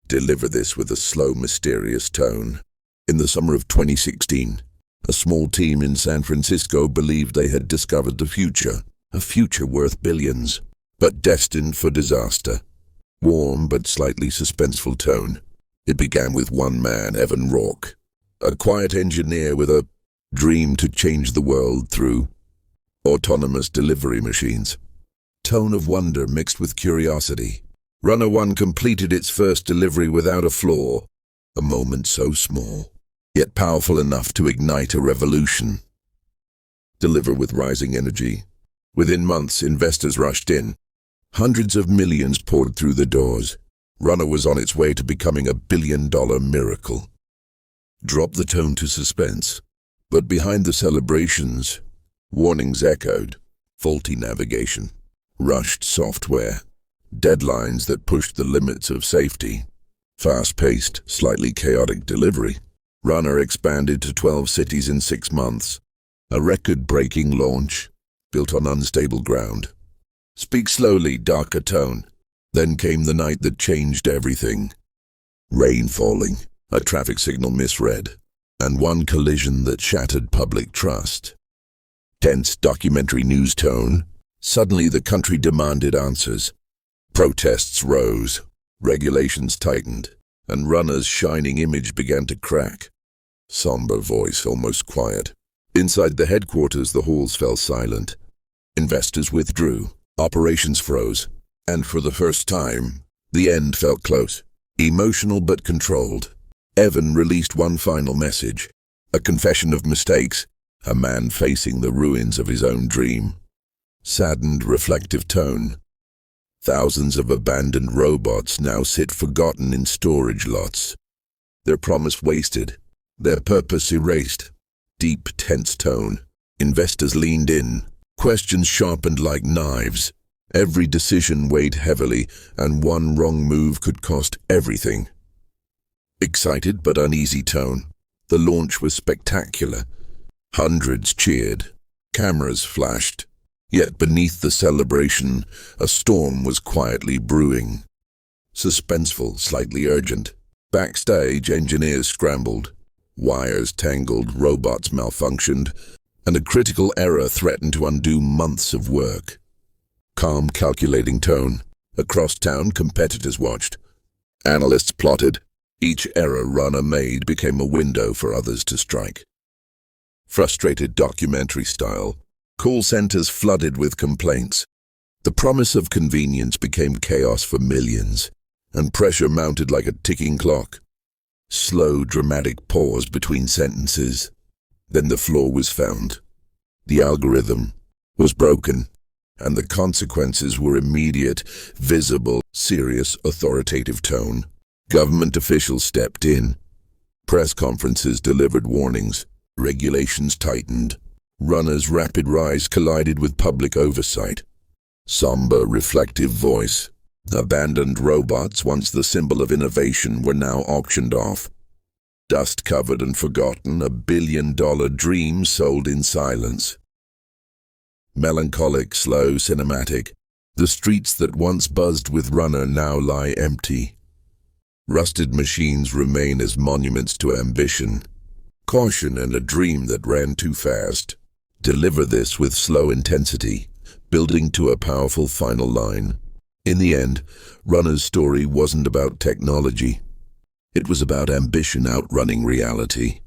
Deliver this with a slow, mysterious tone. In the summer of 2016, a small team in San Francisco believed they had discovered the future, a future worth billions, but destined for disaster. Warm but slightly suspenseful tone. It began with one man, Evan Rourke, a quiet engineer with a dream to change the world through autonomous delivery machines. Tone of wonder mixed with curiosity. Runner 1 completed its first delivery without a flaw, a moment so small, yet powerful enough to ignite a revolution. Deliver with rising energy. Within months, investors rushed in. Hundreds of millions poured through the doors. Runner was on its way to becoming a billion-dollar miracle. Drop the tone to suspense. But behind the celebrations, warnings echoed. Faulty navigation, rushed software, deadlines that pushed the limits of safety, fast-paced, slightly chaotic delivery. Runner expanded to 12 cities in 6 months. A record-breaking launch, built on unstable ground. Speak slowly, darker tone. Then came the night that changed everything. Rain falling, a traffic signal misread, and one collision that shattered public trust. Tense documentary news tone. Suddenly the country demanded answers. Protests rose, regulations tightened, and Runner's shining image began to crack. Somber voice, almost quiet. Inside the headquarters, the halls fell silent. Investors withdrew, operations froze, and for the first time, the end felt close. Emotional but controlled, Evan released one final message, a confession of mistakes, a man facing the ruins of his own dream. Saddened, reflective tone. Thousands of abandoned robots now sit forgotten in storage lots. Their promise wasted, their purpose erased. Deep, tense tone. Investors leaned in, questions sharpened like knives. Every decision weighed heavily, and one wrong move could cost everything. Excited but uneasy tone. The launch was spectacular. Hundreds cheered. Cameras flashed. Yet beneath the celebration, a storm was quietly brewing. Suspenseful, slightly urgent. Backstage, engineers scrambled. Wires tangled, robots malfunctioned, and a critical error threatened to undo months of work. Calm, calculating tone. Across town, competitors watched. Analysts plotted. Each error Runner made became a window for others to strike. Frustrated documentary style. Call centers flooded with complaints. The promise of convenience became chaos for millions, and pressure mounted like a ticking clock. Slow, dramatic pause between sentences. Then the flaw was found. The algorithm was broken, and the consequences were immediate, visible, serious, authoritative tone. Government officials stepped in. Press conferences delivered warnings. Regulations tightened. Runner's rapid rise collided with public oversight. Somber, reflective voice. Abandoned robots, once the symbol of innovation, were now auctioned off. Dust-covered and forgotten, a billion-dollar dream sold in silence. Melancholic, slow, cinematic. The streets that once buzzed with Runner now lie empty. Rusted machines remain as monuments to ambition, caution, and a dream that ran too fast. Deliver this with slow intensity, building to a powerful final line. In the end, Runner's story wasn't about technology. It was about ambition outrunning reality,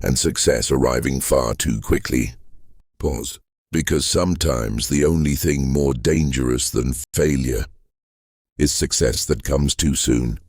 and success arriving far too quickly. Pause. Because sometimes the only thing more dangerous than failure is success that comes too soon.